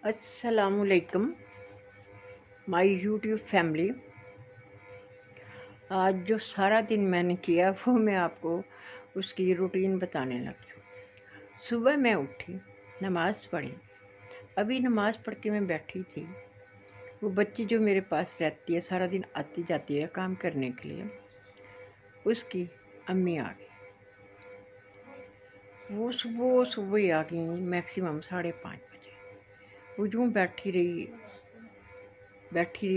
अस्सलामुअलैकुम my YouTube family. आज जो सारा दिन मैंने किया वो मैं आपको उसकी रूटीन बताने लगी हूँ। सुबह मैं उठी, नमाज़ पढ़ी। अभी नमाज़ पढ़ के मैं बैठी थी। वो बच्ची जो मेरे पास रहती है, सारा दिन आती जाती है काम करने के लिए, उसकी अम्मी आ गई। वो सुबह सुबह ही आ गई, मैक्सिमम 5:30 बजे। वो यूँ बैठी रही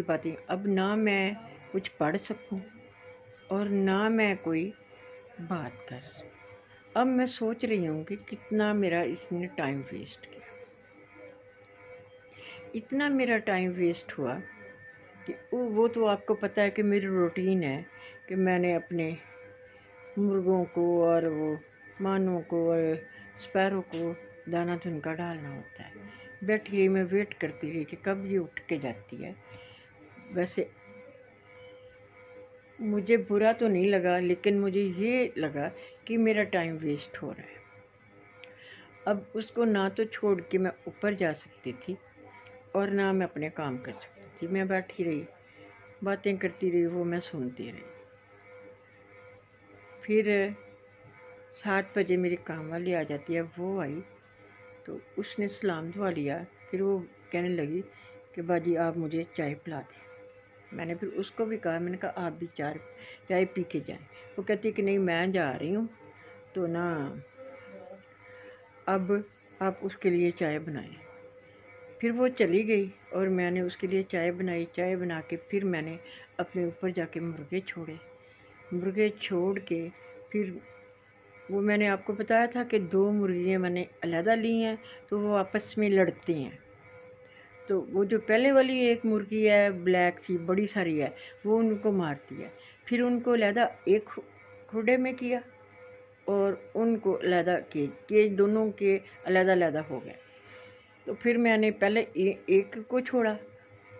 बातें। अब ना मैं कुछ पढ़ सकूं और ना मैं कोई बात कर सकूं। अब मैं सोच रही हूँ कि कितना मेरा इसने टाइम वेस्ट किया। इतना मेरा टाइम वेस्ट हुआ कि वो तो आपको पता है कि मेरी रूटीन है कि मैंने अपने मुर्गों को और वो मानों को और स्पैरों को दाना धुनका डालना होता है। बैठी रही, मैं वेट करती रही कि कब ये उठ के जाती है। वैसे मुझे बुरा तो नहीं लगा, लेकिन मुझे ये लगा कि मेरा टाइम वेस्ट हो रहा है। अब उसको ना तो छोड़ के मैं ऊपर जा सकती थी और ना मैं अपने काम कर सकती थी। मैं बैठी रही, बातें करती रही, वो मैं सुनती रही। फिर 7 बजे मेरी काम वाली आ जाती है। वो आई तो उसने सलाम दुआ लिया। फिर वो कहने लगी कि बाजी आप मुझे चाय पिला दें। मैंने फिर उसको भी कहा, मैंने कहा आप भी चाय पी के जाएं। वो कहती कि नहीं मैं जा रही हूँ तो ना अब आप उसके लिए चाय बनाएं। फिर वो चली गई और मैंने उसके लिए चाय बनाई। चाय बना के फिर मैंने अपने ऊपर जाके मुर्गे छोड़े। मुर्गे छोड़ के फिर वो मैंने आपको बताया था कि 2 मुर्गियाँ मैंने अलहदा ली हैं तो वो आपस में लड़ती हैं। तो वो जो पहले वाली एक मुर्गी है, ब्लैक सी बड़ी सारी है, वो उनको मारती है। फिर उनको अलहदा एक खुडे में किया और उनको अलहदा केज दोनों के अलहदा हो गए। तो फिर मैंने पहले एक को छोड़ा।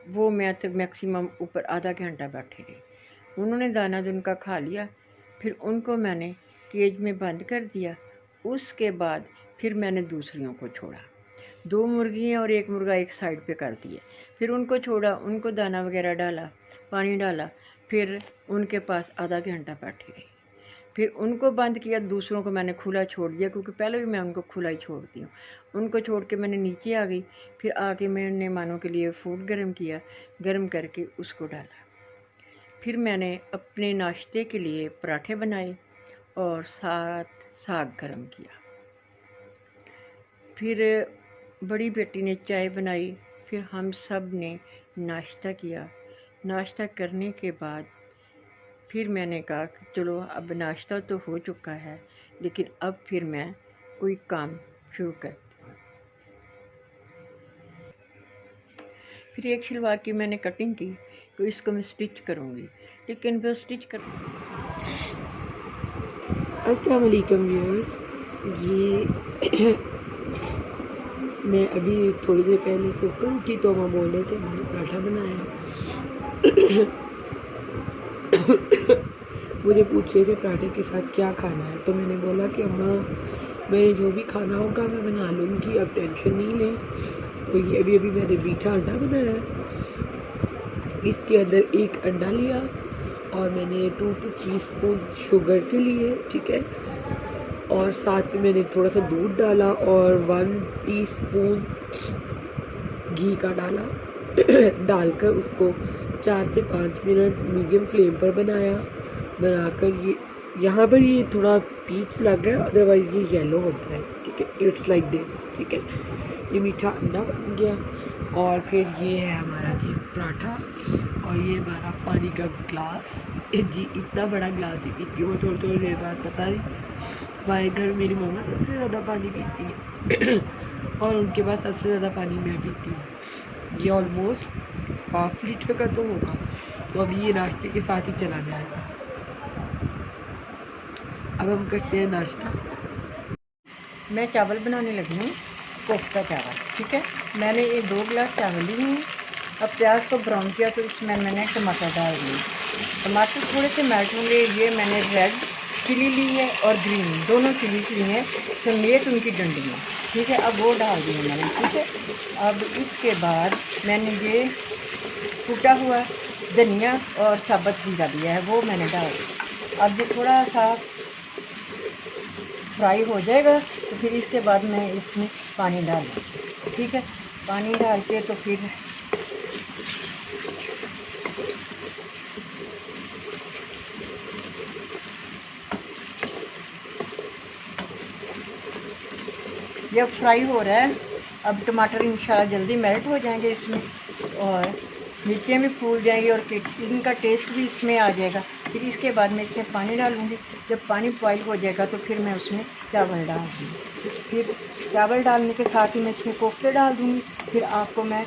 वो मैं तो मैक्सिमम ऊपर आधा घंटा बैठी रही। उन्होंने दाना उनका खा लिया। फिर उनको मैंने केज में बंद कर दिया। उसके बाद फिर मैंने दूसरियों को छोड़ा। 2 मुर्गियाँ और 1 मुर्गा एक साइड पे कर दिए। फिर उनको छोड़ा, उनको दाना वगैरह डाला, पानी डाला। फिर उनके पास आधा घंटा बैठी रही। फिर उनको बंद किया, दूसरों को मैंने खुला छोड़ दिया, क्योंकि पहले भी मैं उनको खुला ही छोड़ती हूँ। उनको छोड़ के मैंने नीचे आ गई। फिर आके मैंने मानों के लिए फूड गर्म किया, गर्म करके उसको डाला। फिर मैंने अपने नाश्ते के लिए पराठे बनाए और साथ साग गर्म किया। फिर बड़ी बेटी ने चाय बनाई। फिर हम सब ने नाश्ता किया। नाश्ता करने के बाद फिर मैंने कहा कि चलो अब नाश्ता तो हो चुका है, लेकिन अब फिर मैं कोई काम शुरू करती हूँ। फिर एक शलवार की मैंने कटिंग की तो इसको मैं स्टिच करूँगी, लेकिन वो स्टिच कर अस्सलाम वालेकुम व्यूअर्स। ये मैं अभी थोड़ी देर पहले सोकर उठी तो माँ बोल रहे थे मैंने पराठा बनाया मुझे पूछ रहे थे पराठे के साथ क्या खाना है, तो मैंने बोला कि अम्मा मैं जो भी खाना होगा मैं बना लूँगी, अब टेंशन नहीं लें। तो ये अभी मैंने मीठा अंडा बनाया। इसके अंदर 1 अंडा लिया और मैंने 2 to 3 स्पून शुगर के लिए, ठीक है, और साथ में मैंने थोड़ा सा दूध डाला और 1 टीस्पून घी का डाला डालकर उसको 4 से 5 मिनट मीडियम फ्लेम पर बनाकर ये यहाँ पर ये थोड़ा पीच लग रहा है, अदरवाइज़ ये येलो होता है, ठीक है। इट्स लाइक दिस, ठीक है। ये मीठा अंडा बन गया और फिर ये है हमारा जी पराठा और ये हमारा पानी का ग्लास। जी इतना बड़ा ग्लास ही पीती हूँ थोड़ी देर बाद, पता नहीं। हमारे घर मेरी मम्मा सबसे ज़्यादा पानी पीती है और उनके पास सबसे ज़्यादा पानी मैं पीती हूँ। ये ऑलमोस्ट ½ लीटर का तो होगा। तो अभी ये नाश्ते के साथ ही चला जाएगा। अब हम करते हैं नाश्ता। मैं चावल बनाने लगी हूँ, कोफ्ता चावल, ठीक है। मैंने ये 2 गिलास चावल लिए हैं। अब प्याज को ब्राउन किया तो इसमें मैंने टमाटर डाल दिए। टमाटर थोड़े से मेल्ट होंगे। ये मैंने रेड चिली ली है और ग्रीन, दोनों चिली ली हैं समेत उनकी डंडियाँ, ठीक है। अब वो डाल दिए मैंने, ठीक है। अब इसके बाद मैंने ये कूटा हुआ धनिया और साबुत जीरा दिया है, वो मैंने डाल दिया। अब ये थोड़ा सा फ्राई हो जाएगा तो फिर इसके बाद मैं इसमें पानी डाल दूँगी, ठीक है। पानी डाल के तो फिर ये फ्राई हो रहा है। अब टमाटर इंशाल्लाह जल्दी मेल्ट हो जाएंगे इसमें और मिर्चें भी फूल जाएंगी और इनका टेस्ट भी इसमें आ जाएगा। फिर इसके बाद मैं इसमें पानी डालूँगी। जब पानी बॉयल हो जाएगा तो फिर मैं उसमें चावल डाल दूँगी। फिर चावल डालने के साथ ही मैं इसमें कोफ्ते डाल दूँगी। फिर आपको मैं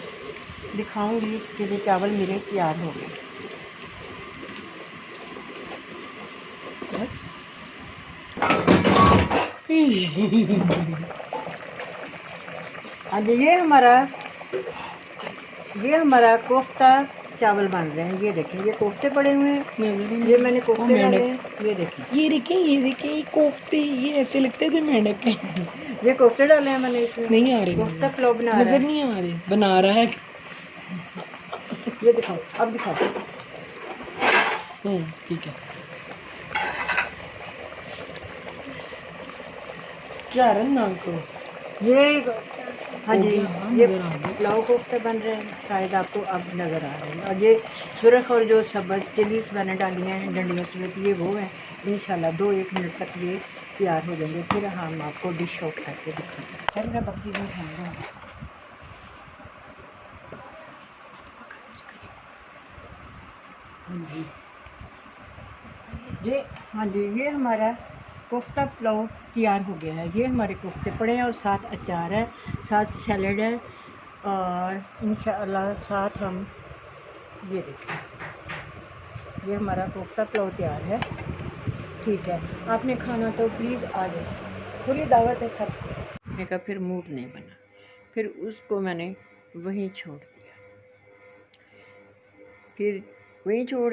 दिखाऊँगी कि ये चावल मेरे तैयार हो गए। आज ये हमारा कोफ्ता चावल बन रहे हैं। ये देखें, ये कोफ्ते पड़े हुए हैं, ये मैंने कोफ्ते डाले हैं। ये देखें, ये कोफ्ते, ये ऐसे लगते थे मेंढक के। ये कोफ्ते डाले हैं मैंने इसमें। नहीं आ रहे, कोफ्ता पुलाव बना रहा नजर है। नहीं आ रहे, बना रहा है। ये दिखाओ, अब दिखाओ। ठीक है। चारण नाम को ये, हाँ जी, ये पुलाव कोफ्ते बन रहे हैं, शायद आपको अब नज़र आ रहे हैं। और ये सुरख और जो सब्ज़ चिलीज मैंने डाली हैं डंडियों समेत, ये वो है। इंशाल्लाह 2-1 मिनट तक ये तैयार हो जाएंगे, फिर हम आपको डिश आउट करके दिखाएंगे। है मेरा बक्की में खाऊंगा। हाँ जी, हाँ जी, ये हमारा कोफ्ता पुलाव तैयार हो गया है। ये हमारे कोफ्ते पड़े हैं और साथ अचार है, साथ सैलड है और इंशाअल्लाह साथ हम ये देखें, ये हमारा कोफ्ता पुलाव तैयार है, ठीक है। आपने खाना तो प्लीज़ आ जाए, पूरी दावत है सबको। मैंने कहा फिर मूड नहीं बना, फिर उसको मैंने वहीं छोड़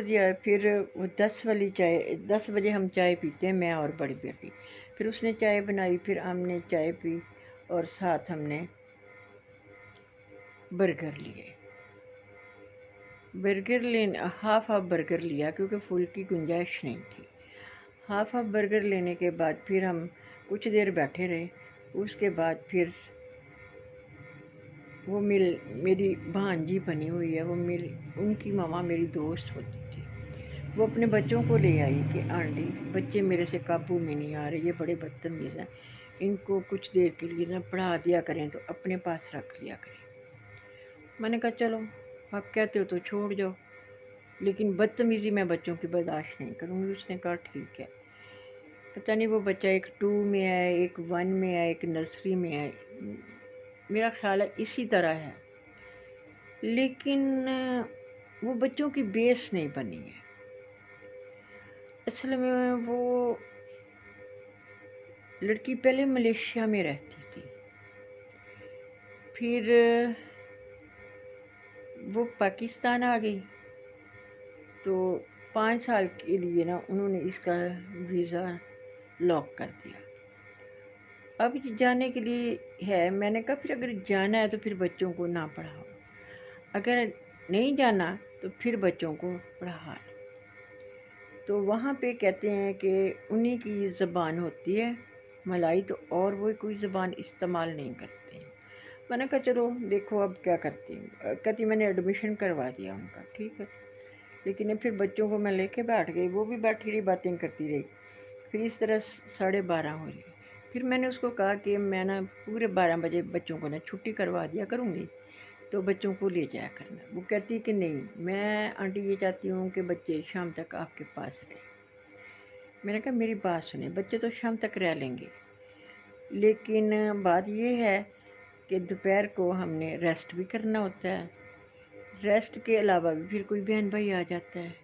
दिया। फिर वो 10 वाली चाय, 10 बजे हम चाय पीते हैं, मैं और बड़ी बेटी। फिर उसने चाय बनाई, फिर हमने चाय पी और साथ हमने बर्गर लिए। हाफ बर्गर लिया क्योंकि फुल की गुंजाइश नहीं थी। हाफ बर्गर लेने के बाद फिर हम कुछ देर बैठे रहे। उसके बाद फिर वो मेरी भांजी बनी हुई है, वो उनकी मामा मेरी दोस्त होती थी। वो अपने बच्चों को ले आई कि आंटी बच्चे मेरे से काबू में नहीं आ रहे, ये बड़े बदतमीज़ हैं, इनको कुछ देर के लिए ना पढ़ा दिया करें, तो अपने पास रख लिया करें। मैंने कहा चलो आप कहते हो तो छोड़ जाओ, लेकिन बदतमीज़ी मैं बच्चों की बर्दाश्त नहीं करूँगी। उसने कहा ठीक है। पता नहीं वो बच्चा एक 2 में है, एक 1 में है, एक नर्सरी में है, मेरा ख्याल है इसी तरह है, लेकिन वो बच्चों की बेस नहीं बनी है। असल में वो लड़की पहले मलेशिया में रहती थी, फिर वो पाकिस्तान आ गई, तो 5 साल के लिए ना उन्होंने इसका वीज़ा लॉक कर दिया। अब जाने के लिए है। मैंने कहा फिर अगर जाना है तो फिर बच्चों को ना पढ़ाओ, अगर नहीं जाना तो फिर बच्चों को पढ़ा लो। तो वहाँ पे कहते हैं कि उन्हीं की ज़बान होती है मलाई, तो और वो कोई ज़बान इस्तेमाल नहीं करते हैं। मैंने कहा चलो देखो अब क्या करती हूँ। कहती मैंने एडमिशन करवा दिया उनका, ठीक है। लेकिन फिर बच्चों को मैं लेके बैठ गई, वो भी बैठी रही, बातें करती रही। फिर इस तरह 12:30 हो गई। फिर मैंने उसको कहा कि मैं ना पूरे 12 बजे बच्चों को ना छुट्टी करवा दिया करूँगी, तो बच्चों को ले जाया करना। वो कहती कि नहीं, मैं आंटी ये चाहती हूँ कि बच्चे शाम तक आपके पास रहें। मैंने कहा मेरी बात सुने, बच्चे तो शाम तक रह लेंगे, लेकिन बात ये है कि दोपहर को हमने रेस्ट भी करना होता है, रेस्ट के अलावा भी फिर कोई बहन भाई आ जाता है,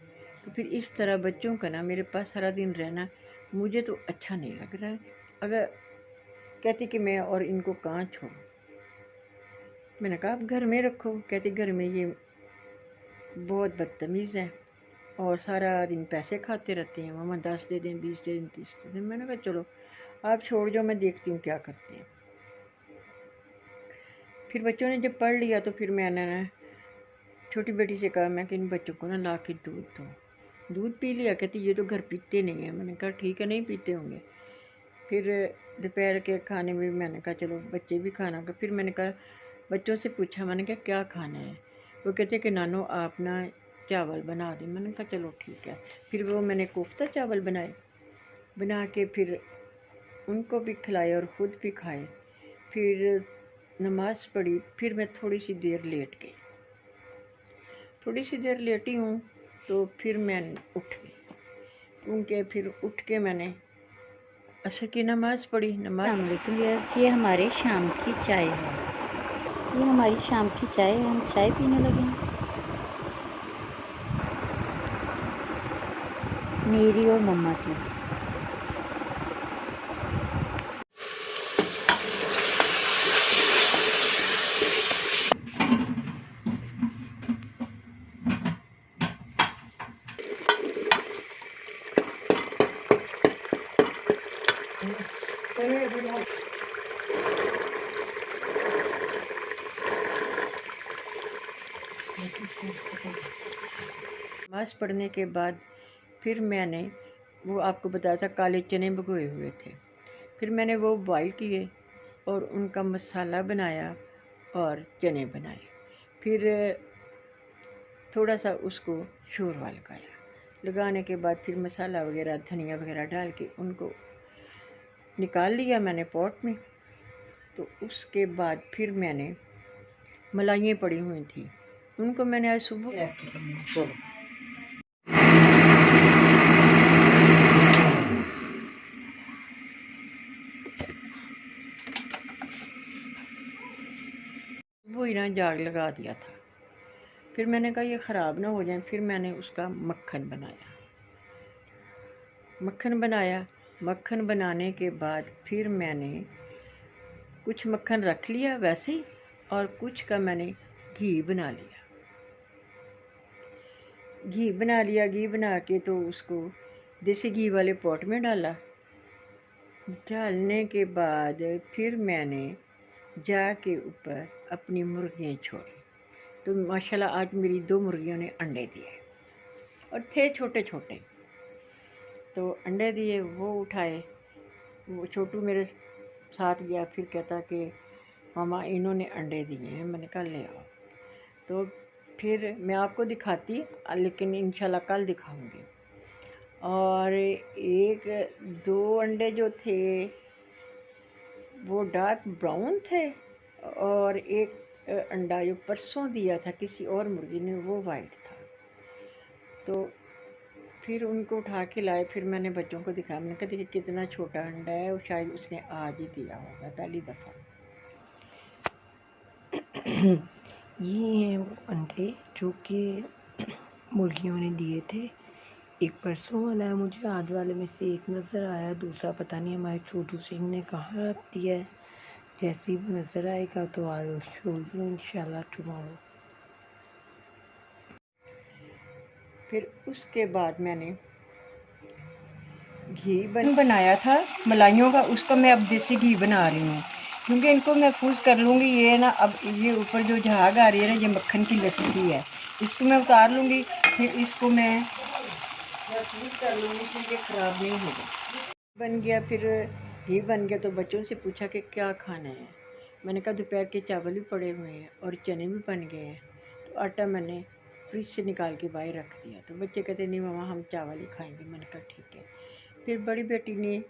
तो फिर इस तरह बच्चों का ना मेरे पास सारा दिन रहना मुझे तो अच्छा नहीं लग रहा है। अगर कहती कि मैं और इनको कहाँ छोड़ूं। मैंने कहा आप घर में रखो। कहती घर में ये बहुत बदतमीज़ है, और सारा दिन पैसे खाते रहते हैं, मामा 10 दे दें, 20 दे दें, 30 दे दें। मैंने कहा चलो आप छोड़ जाओ, मैं देखती हूँ क्या करते हैं। फिर बच्चों ने जब पढ़ लिया तो फिर मैंने ना छोटी बेटी से कहा, मैं कि इन बच्चों को ना ला के दूध दो। दूध पी लिया, कहती ये तो घर पीते नहीं है। मैंने कहा ठीक है, नहीं पीते होंगे। फिर दोपहर के खाने में मैंने कहा चलो बच्चे भी खाना का। फिर मैंने कहा बच्चों से पूछा, मैंने कहा क्या खाना है। वो कहते कि नानो आप ना चावल बना दें। मैंने कहा चलो ठीक है। फिर वो मैंने कोफ्ता चावल बनाए, बना के फिर उनको भी खिलाए और ख़ुद भी खाए। फिर नमाज़ पढ़ी। फिर मैं थोड़ी सी देर लेट गई। थोड़ी सी देर लेटी हूँ तो फिर मैं उठ गई, क्योंकि फिर उठ के मैंने असर की नमाज़ पढ़ी। ये हमारे शाम की चाय है। ये हमारी शाम की चाय है, हम चाय पीने लगे हैं, मेरी और मम्मा की। नमाज़ पढ़ने के बाद फिर मैंने वो आपको बताया था काले चने भिगोए हुए थे, फिर मैंने वो बॉईल किए और उनका मसाला बनाया और चने बनाए। फिर थोड़ा सा उसको शोरवा लगाने के बाद फिर मसाला वगैरह धनिया वगैरह डाल के उनको निकाल लिया मैंने पॉट में। तो उसके बाद फिर मैंने मलाइयाँ पड़ी हुई थी, उनको मैंने आज सुबह ही ना जाग लगा दिया था। फिर मैंने कहा ये ख़राब ना हो जाए। फिर मैंने उसका मक्खन बनाया। मक्खन बनाने के बाद फिर मैंने कुछ मक्खन रख लिया वैसे ही, और कुछ का मैंने घी बना लिया। घी बना के तो उसको देसी घी वाले पॉट में डालने के बाद फिर मैंने जाके ऊपर अपनी मुर्गियाँ छोड़ी। तो माशाल्लाह आज मेरी 2 मुर्गियों ने अंडे दिए और थे छोटे छोटे। तो अंडे दिए, वो उठाए। वो छोटू मेरे साथ गया, फिर कहता कि मामा इन्होंने अंडे दिए हैं। मैंने कहा ले आओ। तो फिर मैं आपको दिखाती, लेकिन इंशाल्लाह कल दिखाऊंगी। और 1-2 अंडे जो थे वो डार्क ब्राउन थे, और एक अंडा जो परसों दिया था किसी और मुर्गी ने वो वाइट था। तो फिर उनको उठा के लाए। फिर मैंने बच्चों को दिखाया। मैंने कहा देखिए कितना छोटा अंडा है, और शायद उसने आज ही दिया होगा पहली दफ़ा। ये हैं वो अंडे जो कि मुर्गियों ने दिए थे। एक परसों वाला है, मुझे आज वाले में से एक नज़र आया, दूसरा पता नहीं हमारे छोटू सिंह ने कहाँ रख दिया है। जैसे ही वो नज़र आएगा तो आई शो यू इंशाल्लाह टुमारो। फिर उसके बाद मैंने घी बनाया था मलाइयों का, उसका मैं अब देसी घी बना रही हूँ, क्योंकि इनको महफूज कर लूँगी। ये ना अब ये ऊपर जो झाग आ रही है ना, ये मक्खन की लस्सी है, इसको मैं उतार लूँगी। फिर इसको मैं महफूज कर लूँगी कि ये ख़राब नहीं होगा। बन गया, फिर घी बन गया। तो बच्चों से पूछा कि क्या खाना है। मैंने कहा दोपहर के चावल भी पड़े हुए हैं और चने भी बन गए हैं। तो आटा मैंने फ्रिज से निकाल के बाहर रख दिया। तो बच्चे कहते नहीं मामा हम चावल ही खाएंगे। मैंने कहा ठीक है। फिर बड़ी बेटी ने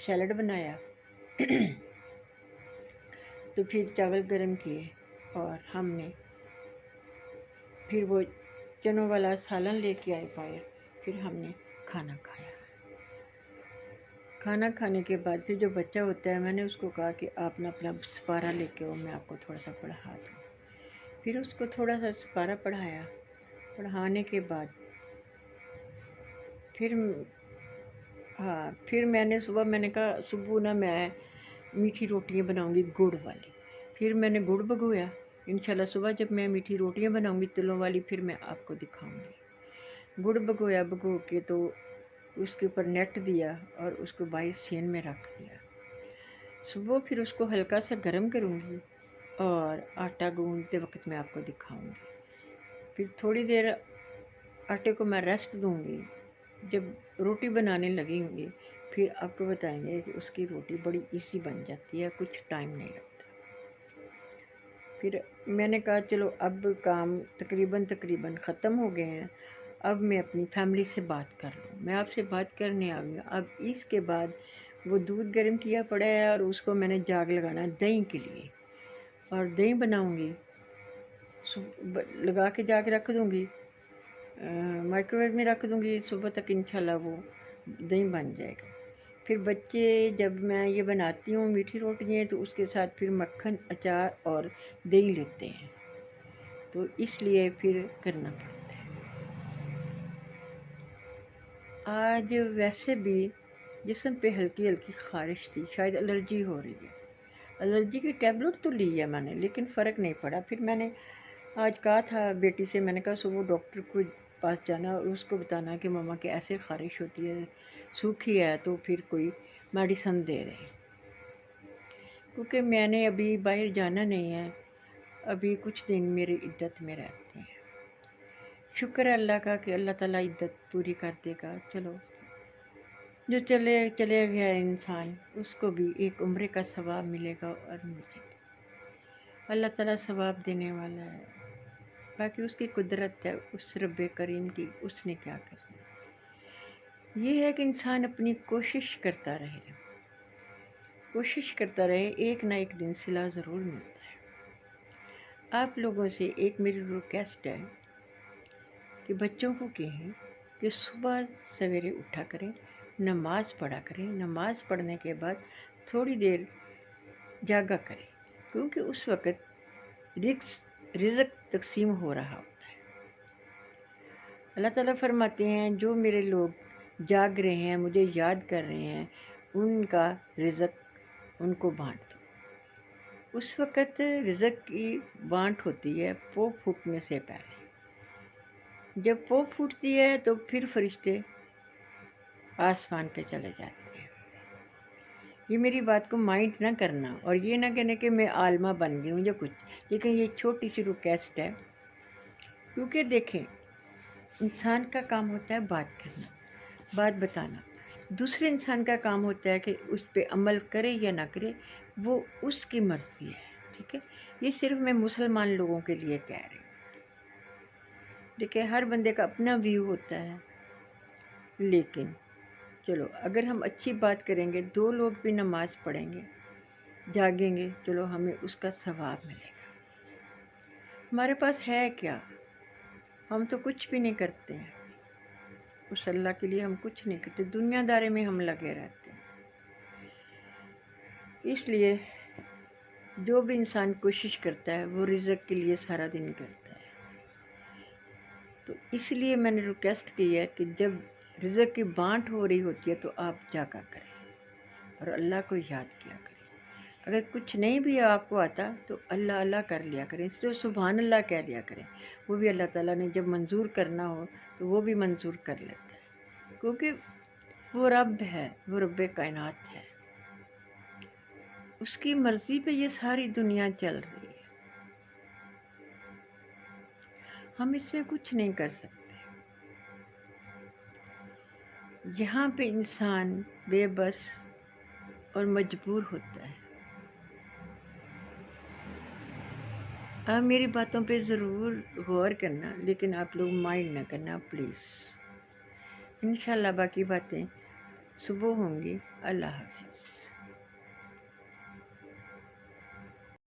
सैलड बनाया तो फिर चावल गरम किए और हमने फिर वो चनों वाला सालन लेके आए बाहर। फिर हमने खाना खाया। खाना खाने के बाद फिर जो बच्चा होता है, मैंने उसको कहा कि आप ना अपना सिपारा लेके आओ, मैं आपको थोड़ा सा पढ़ा दूँ। फिर उसको थोड़ा सा सिपारा पढ़ाया। पढ़ाने के बाद फिर मैंने सुबह मैंने कहा सुबह ना मैं मीठी रोटियां बनाऊंगी गुड़ वाली। फिर मैंने गुड़ भिगोया। इंशाल्लाह सुबह जब मैं मीठी रोटियां बनाऊंगी तिलों वाली, फिर मैं आपको दिखाऊंगी। गुड़ भिगोया, भिगो के तो उसके ऊपर नेट दिया और उसको 22 सेन में रख दिया। सुबह फिर उसको हल्का सा गर्म करूँगी और आटा गूंदते वक्त मैं आपको दिखाऊंगी। फिर थोड़ी देर आटे को मैं रेस्ट दूंगी। जब रोटी बनाने लगी होंगी फिर आपको बताएंगे कि उसकी रोटी बड़ी इजी बन जाती है, कुछ टाइम नहीं लगता। फिर मैंने कहा चलो अब काम तकरीबन ख़त्म हो गए हैं, अब मैं अपनी फैमिली से बात कर लूँ। मैं आपसे बात करने आ गई। अब इसके बाद वो दूध गर्म किया पड़ा है और उसको मैंने जाग लगाना है दही के लिए, और दही बनाऊंगी, लगा के जाके रख दूंगी, माइक्रोवेव में रख दूंगी। सुबह तक इंशाल्लाह वो दही बन जाएगा। फिर बच्चे, जब मैं ये बनाती हूँ मीठी रोटियाँ, तो उसके साथ फिर मक्खन, अचार और दही लेते हैं, तो इसलिए फिर करना पड़ता है। आज वैसे भी जिस्म पे हल्की हल्की ख़ारिश थी, शायद एलर्जी हो रही है। एलर्जी की टैबलेट तो ली है मैंने, लेकिन फ़र्क नहीं पड़ा। फिर मैंने आज कहा था बेटी से, मैंने कहा सुबह डॉक्टर को पास जाना और उसको बताना कि मम्मा के ऐसे ख़ारिश होती है, सूखी है, तो फिर कोई मेडिसन दे रहे, क्योंकि मैंने अभी बाहर जाना नहीं है। अभी कुछ दिन मेरी इद्दत में रहते हैं। शुक्र है अल्लाह का कि अल्लाह ताला इद्दत पूरी कर देगा। चलो, जो चले गया इंसान, उसको भी एक उम्र का सवाब मिलेगा और मुझे अल्लाह ताला सवाब देने वाला है। बाकी उसकी कुदरत है, उस रब्बे करीम की, उसने क्या करना। ये है कि इंसान अपनी कोशिश करता रहे, एक ना एक दिन सिला ज़रूर मिलता है। आप लोगों से एक मेरी रिक्वेस्ट है कि बच्चों को कहें कि सुबह सवेरे उठा करें, नमाज़ पढ़ा करें, नमाज़ पढ़ने के बाद थोड़ी देर जागा करें, क्योंकि उस वक़्त रिज़्क़ तकसीम हो रहा होता है। अल्लाह ताला फरमाते हैं, जो मेरे लोग जाग रहे हैं, मुझे याद कर रहे हैं, उनका रिज़्क़ उनको बांट दो। उस वक़्त रिज़्क़ की बांट होती है पो फूटने से पहले। जब पो फूटती है तो फिर फरिश्ते आसमान पे चले जाते हैं। ये मेरी बात को माइंड ना करना और ये ना कहने कि मैं आलमा बन गई हूँ या कुछ, लेकिन ये छोटी सी रिक्वेस्ट है। क्योंकि देखें, इंसान का काम होता है बात करना, बात बताना। दूसरे इंसान का काम होता है कि उस पर अमल करे या ना करे, वो उसकी मर्ज़ी है। ठीक है, ये सिर्फ मैं मुसलमान लोगों के लिए कह रही हूँ। देखिए, हर बंदे का अपना व्यू होता है, लेकिन चलो अगर हम अच्छी बात करेंगे, 2 लोग भी नमाज़ पढ़ेंगे, जागेंगे, चलो हमें उसका सवाब मिलेगा। हमारे पास है क्या? हम तो कुछ भी नहीं करते हैं। उस अल्लाह के लिए हम कुछ नहीं करते, दुनियादारी में हम लगे रहते हैं। इसलिए जो भी इंसान कोशिश करता है वो रिज़्क़ के लिए सारा दिन करता है। तो इसलिए मैंने रिक्वेस्ट की है कि जब रिज़्क़ की बांट हो रही होती है तो आप जागा करें और अल्लाह को याद किया करें। अगर कुछ नहीं भी आपको आता तो अल्लाह अल्लाह कर लिया करें, इसलिए सुभान अल्लाह कह लिया करें। वो भी अल्लाह ताला ने जब मंजूर करना हो तो वो भी मंजूर कर लेता है, क्योंकि वो रब है, वो रब्बे कायनात है। उसकी मर्ज़ी पे ये सारी दुनिया चल रही है, हम इसमें कुछ नहीं कर सकते। यहाँ पे इंसान बेबस और मजबूर होता है। आप मेरी बातों पे ज़रूर गौर करना, लेकिन आप लोग माइंड ना करना प्लीज़। इंशाल्लाह बाकी बातें सुबह होंगी। अल्लाह हाफ़िज़।